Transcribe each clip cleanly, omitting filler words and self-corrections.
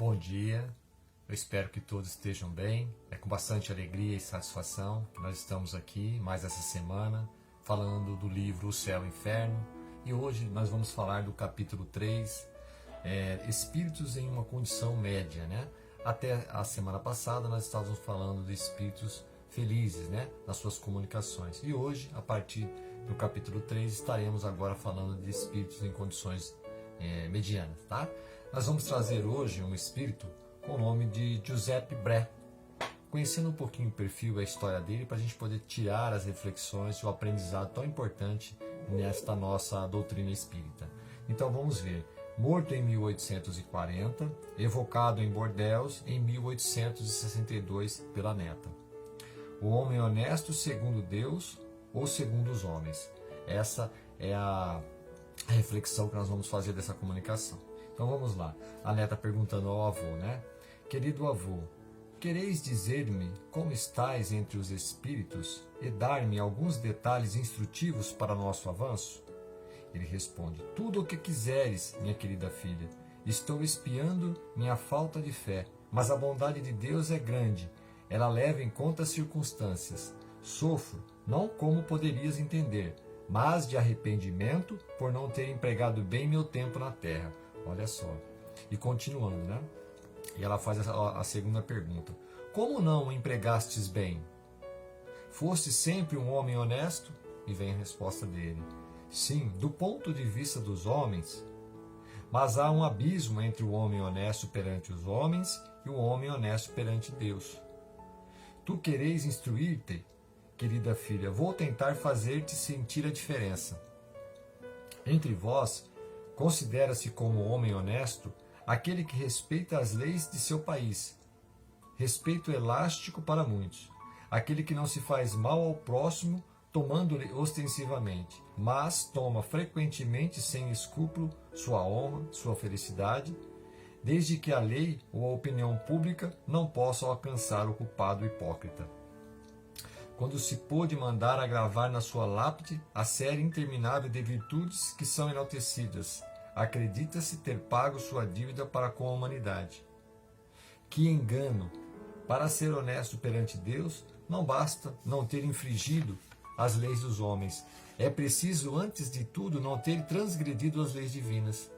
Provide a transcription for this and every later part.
Bom dia, eu espero que todos estejam bem. É com bastante alegria e satisfação que nós estamos aqui mais essa semana falando do livro O Céu e o Inferno, e hoje nós vamos falar do capítulo 3, Espíritos em uma condição média, né? Até a semana passada nós estávamos falando de espíritos felizes, né? Nas suas comunicações, e hoje, a partir do capítulo 3, estaremos agora falando de espíritos em condições medianas, tá? Nós vamos trazer hoje um espírito com o nome de Giuseppe Bré, conhecendo um pouquinho o perfil e a história dele, para a gente poder tirar as reflexões e o aprendizado tão importante nesta nossa doutrina espírita. Então vamos ver. Morto em 1840, evocado em Bordeaux em 1862 pela neta. O homem honesto segundo Deus ou segundo os homens? Essa é a reflexão que nós vamos fazer dessa comunicação. Então vamos lá. A neta perguntando ao avô, né? Querido avô, quereis dizer-me como estáis entre os espíritos e dar-me alguns detalhes instrutivos para nosso avanço? Ele responde: tudo o que quiseres, minha querida filha. Estou espiando minha falta de fé, mas a bondade de Deus é grande. Ela leva em conta as circunstâncias. Sofro, não como poderias entender, mas de arrependimento por não ter empregado bem meu tempo na terra. Olha só. E continuando, né? E ela faz a segunda pergunta. Como não o empregastes bem? Foste sempre um homem honesto? E vem a resposta dele. Sim, do ponto de vista dos homens. Mas há um abismo entre o homem honesto perante os homens e o homem honesto perante Deus. Tu quereis instruir-te, querida filha, vou tentar fazer-te sentir a diferença. Entre vós, considera-se como homem honesto aquele que respeita as leis de seu país. Respeito elástico para muitos. Aquele que não se faz mal ao próximo, tomando-lhe ostensivamente, mas toma frequentemente sem escrúpulo sua honra, sua felicidade, desde que a lei ou a opinião pública não possam alcançar o culpado hipócrita. Quando se pôde mandar agravar na sua lápide a série interminável de virtudes que são enaltecidas, acredita-se ter pago sua dívida para com a humanidade. Que engano! Para ser honesto perante Deus, não basta não ter infringido as leis dos homens. É preciso, antes de tudo, não ter transgredido as leis divinas.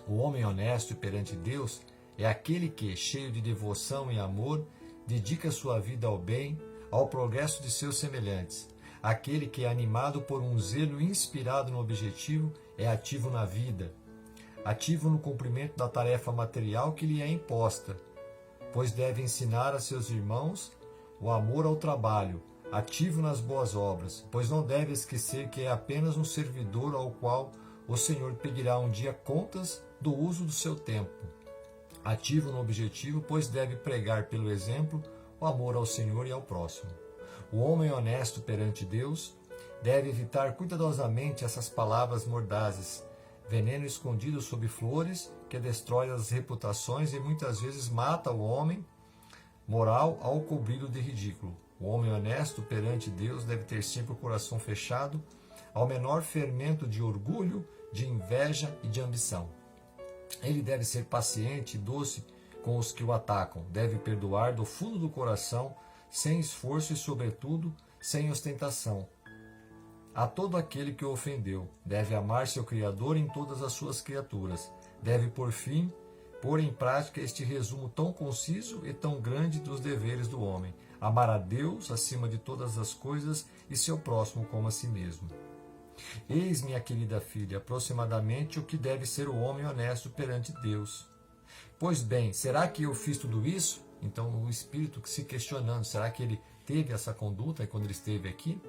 O homem honesto perante Deus é aquele que, cheio de devoção e amor, dedica sua vida ao bem, ao progresso de seus semelhantes. Aquele que, animado por um zelo inspirado no objetivo, é ativo na vida, ativo no cumprimento da tarefa material que lhe é imposta, pois deve ensinar a seus irmãos o amor ao trabalho, ativo nas boas obras, pois não deve esquecer que é apenas um servidor ao qual o Senhor pedirá um dia contas do uso do seu tempo. Ativo no objetivo, pois deve pregar pelo exemplo o amor ao Senhor e ao próximo. O homem honesto perante Deus deve evitar cuidadosamente essas palavras mordazes, veneno escondido sob flores que destrói as reputações e muitas vezes mata o homem moral ao cobri-lo de ridículo. O homem honesto perante Deus deve ter sempre o coração fechado ao menor fermento de orgulho, de inveja e de ambição. Ele deve ser paciente e doce com os que o atacam, deve perdoar do fundo do coração, sem esforço e, sobretudo, sem ostentação. A todo aquele que o ofendeu, deve amar seu Criador em todas as suas criaturas, deve, por fim, pôr em prática este resumo tão conciso e tão grande dos deveres do homem: amar a Deus acima de todas as coisas e seu próximo como a si mesmo. Eis, minha querida filha, aproximadamente o que deve ser o homem honesto perante Deus. Pois bem, será que eu fiz tudo isso? Então o espírito se questionando, será que ele teve essa conduta quando ele esteve aqui?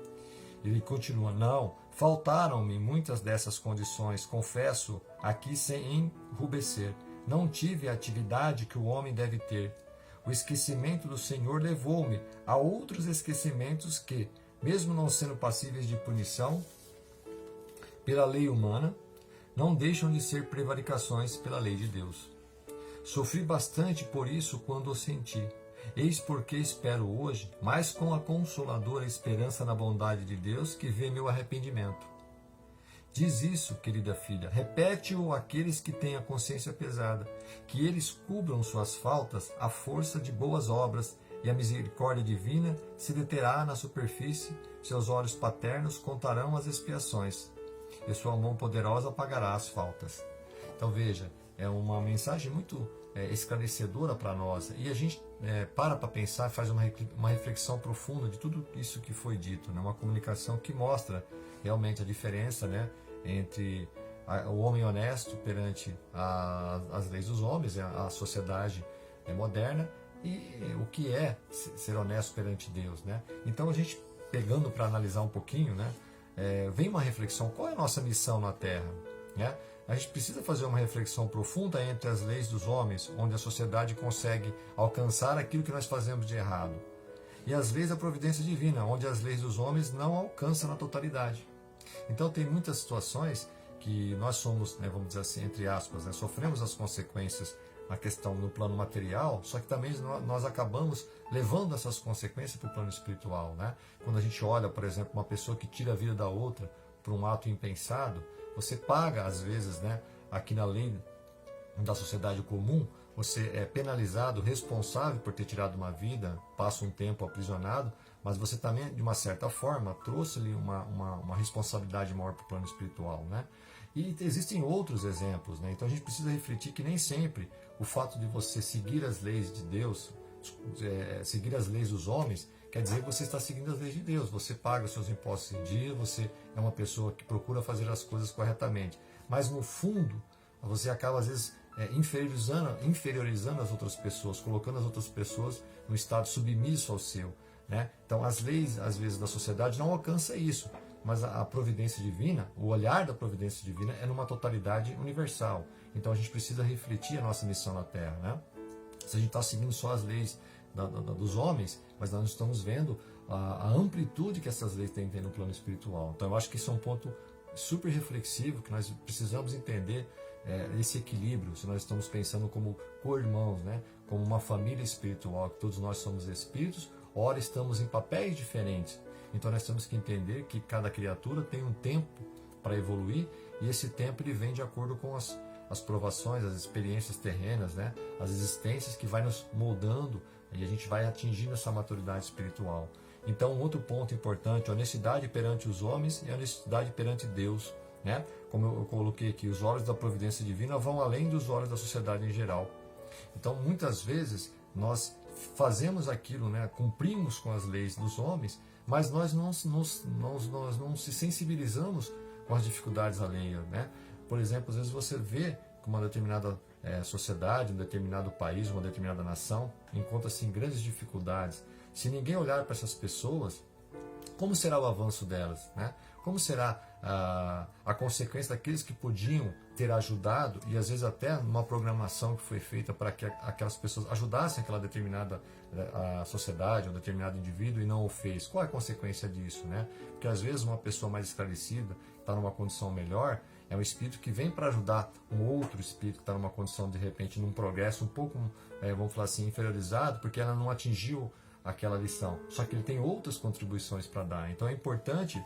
Ele continua: não, faltaram-me muitas dessas condições, confesso aqui sem enrubescer. Não tive a atividade que o homem deve ter. O esquecimento do Senhor levou-me a outros esquecimentos que, mesmo não sendo passíveis de punição pela lei humana, não deixam de ser prevaricações pela lei de Deus. Sofri bastante por isso quando o senti. Eis porque espero hoje, mais com a consoladora esperança na bondade de Deus, que vê meu arrependimento. Diz isso, querida filha, repete-o àqueles que têm a consciência pesada, que eles cubram suas faltas à força de boas obras, e a misericórdia divina se deterá na superfície, seus olhos paternos contarão as expiações, e sua mão poderosa apagará as faltas. Então veja, é uma mensagem muito esclarecedora para nós, e a gente para pensar, faz uma reflexão profunda de tudo isso que foi dito, né? Uma comunicação que mostra realmente a diferença, né, entre o homem honesto perante as leis dos homens, a sociedade moderna, e o que é ser honesto perante Deus, né? Então a gente, pegando para analisar um pouquinho, né, vem uma reflexão: qual é a nossa missão na Terra, né? A gente precisa fazer uma reflexão profunda entre as leis dos homens, onde a sociedade consegue alcançar aquilo que nós fazemos de errado, e as leis da providência divina, onde as leis dos homens não alcançam na totalidade. Então tem muitas situações que nós somos, né, vamos dizer assim, entre aspas, né, sofremos as consequências na questão no plano material, só que também nós acabamos levando essas consequências para o plano espiritual, né? Quando a gente olha, por exemplo, uma pessoa que tira a vida da outra por um ato impensado, você paga, às vezes, né, aqui na lei da sociedade comum, você é penalizado, responsável por ter tirado uma vida, passa um tempo aprisionado, mas você também, de uma certa forma, trouxe-lhe uma responsabilidade maior para o plano espiritual, né? E existem outros exemplos, né? Então a gente precisa refletir que nem sempre o fato de você seguir as leis de Deus, seguir as leis dos homens, quer dizer que você está seguindo as leis de Deus. Você paga os seus impostos em dia, você é uma pessoa que procura fazer as coisas corretamente. Mas no fundo, você acaba às vezes inferiorizando as outras pessoas, colocando as outras pessoas no estado submisso ao seu, né? Então as leis, às vezes, da sociedade não alcançam isso, mas a providência divina, o olhar da providência divina é numa totalidade universal. Então a gente precisa refletir a nossa missão na Terra, né? Se a gente está seguindo só as leis dos homens, mas nós estamos vendo a amplitude que essas leis têm no plano espiritual. Então eu acho que isso é um ponto super reflexivo que nós precisamos entender, esse equilíbrio, se nós estamos pensando como co-irmãos, né? Como uma família espiritual, que todos nós somos espíritos, ora estamos em papéis diferentes. Então nós temos que entender que cada criatura tem um tempo para evoluir, e esse tempo ele vem de acordo com as provações, as experiências terrenas, né? As existências que vai nos moldando, e a gente vai atingindo essa maturidade espiritual. Então, um outro ponto importante: a honestidade perante os homens e a honestidade perante Deus, né? Como eu coloquei aqui, os olhos da providência divina vão além dos olhos da sociedade em geral. Então, muitas vezes, nós fazemos aquilo, né? Cumprimos com as leis dos homens, mas nós não se sensibilizamos com as dificuldades alheias, né? Por exemplo, às vezes você vê que uma determinada sociedade, um determinado país, uma determinada nação encontra-se em grandes dificuldades. Se ninguém olhar para essas pessoas, como será o avanço delas, né? Como será a consequência daqueles que podiam ter ajudado, e às vezes até numa programação que foi feita para que aquelas pessoas ajudassem aquela determinada a sociedade, um determinado indivíduo, e não o fez? Qual é a consequência disso, né? Porque às vezes uma pessoa mais esclarecida, está numa condição melhor, é um espírito que vem para ajudar um outro espírito que está numa condição, de repente, num progresso um pouco, vamos falar assim, inferiorizado, porque ela não atingiu aquela lição. Só que ele tem outras contribuições para dar. Então é importante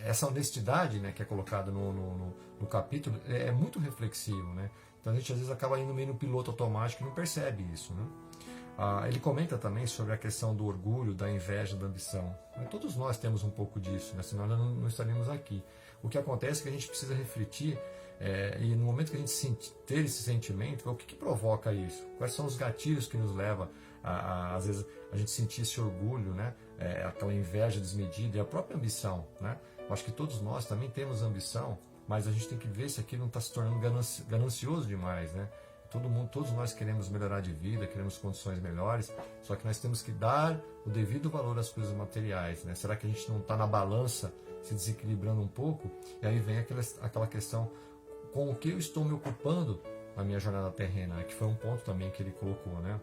essa honestidade, né, que é colocada no capítulo, é muito reflexivo, né? Então a gente às vezes acaba indo meio no piloto automático e não percebe isso, né? Ele comenta também sobre a questão do orgulho, da inveja, da ambição. Todos nós temos um pouco disso, né? Senão nós não estaríamos aqui. O que acontece é que a gente precisa refletir, e no momento que a gente ter esse sentimento, o que provoca isso? Quais são os gatilhos que nos levam às vezes a gente sentir esse orgulho, né? Aquela inveja desmedida e a própria ambição, né? Eu acho que todos nós também temos ambição, mas a gente tem que ver se aquilo não está se tornando ganancioso demais, né? Todos nós queremos melhorar de vida, queremos condições melhores, só que nós temos que dar o devido valor às coisas materiais, né? Será que a gente não está na balança se desequilibrando um pouco? E aí vem aquela questão: com o que eu estou me ocupando na minha jornada terrena, né? Que foi um ponto também que ele colocou, né?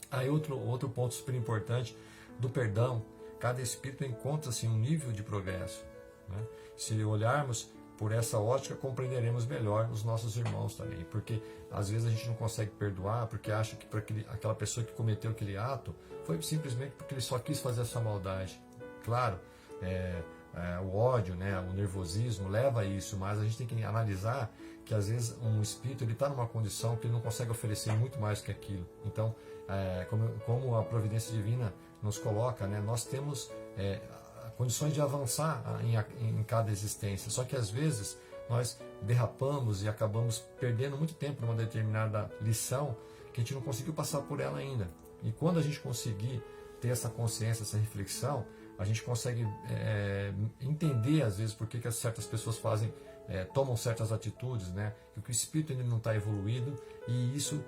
Aí outro ponto super importante do perdão: cada espírito encontra-se em um nível de progresso, né? Se olharmos por essa ótica, compreenderemos melhor os nossos irmãos também, porque às vezes a gente não consegue perdoar porque acha que aquela pessoa que cometeu aquele ato foi simplesmente porque ele só quis fazer essa maldade. Claro, o ódio, né, o nervosismo leva a isso, mas a gente tem que analisar que às vezes um espírito ele está numa condição que ele não consegue oferecer muito mais que aquilo. Então, como a providência divina nos coloca, né, nós temos condições de avançar em cada existência, só que às vezes nós derrapamos e acabamos perdendo muito tempo numa determinada lição que a gente não conseguiu passar por ela ainda. E quando a gente conseguir ter essa consciência, essa reflexão, a gente consegue entender às vezes por que certas pessoas tomam certas atitudes, né? Que o espírito ainda não está evoluído e isso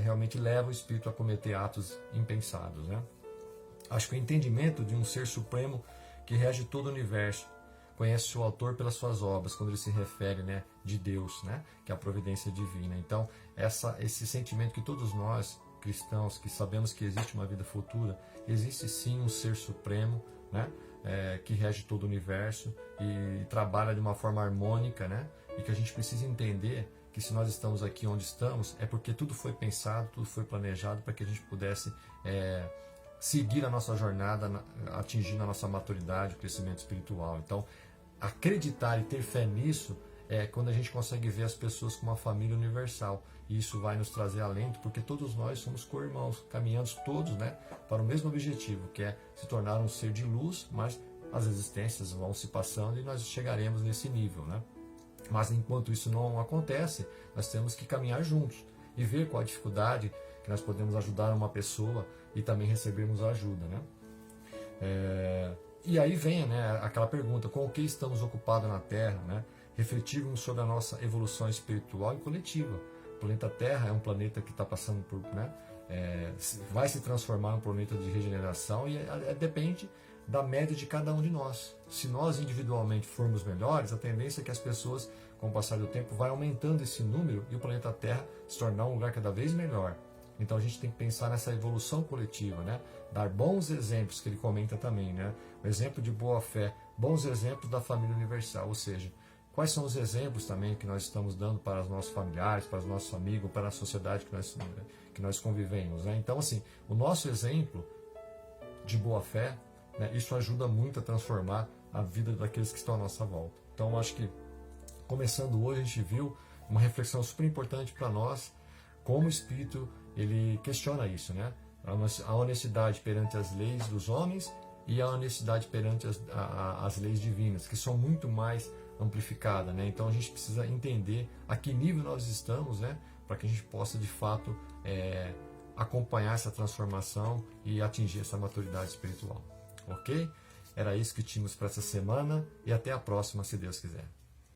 realmente leva o espírito a cometer atos impensados, né? Acho que o entendimento de um ser supremo que rege todo o universo, conhece o autor pelas suas obras, quando ele se refere, né, de Deus, né, que é a providência divina. Então, esse sentimento que todos nós, cristãos, que sabemos que existe uma vida futura, existe sim um ser supremo, né, que rege todo o universo e trabalha de uma forma harmônica, né, e que a gente precisa entender que se nós estamos aqui onde estamos, é porque tudo foi pensado, tudo foi planejado para que a gente pudesse seguir a nossa jornada, atingindo a nossa maturidade, o crescimento espiritual. Então, acreditar e ter fé nisso é quando a gente consegue ver as pessoas como uma família universal. E isso vai nos trazer alento, porque todos nós somos co-irmãos, caminhando todos, né, para o mesmo objetivo, que é se tornar um ser de luz, mas as existências vão se passando e nós chegaremos nesse nível, né? Mas enquanto isso não acontece, nós temos que caminhar juntos e ver qual a dificuldade que nós podemos ajudar uma pessoa e também recebermos ajuda, né? E aí vem, né, aquela pergunta, com o que estamos ocupados na Terra, né? Refletirmos sobre a nossa evolução espiritual e coletiva. O planeta Terra é um planeta que está passando por, né, vai se transformar em um planeta de regeneração e depende da média de cada um de nós. Se nós individualmente formos melhores, a tendência é que as pessoas, com o passar do tempo, vai aumentando esse número e o planeta Terra se tornar um lugar cada vez melhor. Então a gente tem que pensar nessa evolução coletiva, né? Dar bons exemplos, que ele comenta também, né? O exemplo de boa fé, bons exemplos da família universal, ou seja, quais são os exemplos também que nós estamos dando para os nossos familiares, para os nossos amigos, para a sociedade que nós convivemos, né? Então, assim, o nosso exemplo de boa fé, né, isso ajuda muito a transformar a vida daqueles que estão à nossa volta. Então, acho que, começando hoje, a gente viu uma reflexão super importante para nós, como o Espírito ele questiona isso, né? A honestidade perante as leis dos homens e a honestidade perante as leis divinas, que são muito mais amplificadas, né? Então a gente precisa entender a que nível nós estamos, né? Para que a gente possa de fato acompanhar essa transformação e atingir essa maturidade espiritual, ok? Era isso que tínhamos para essa semana e até a próxima, se Deus quiser.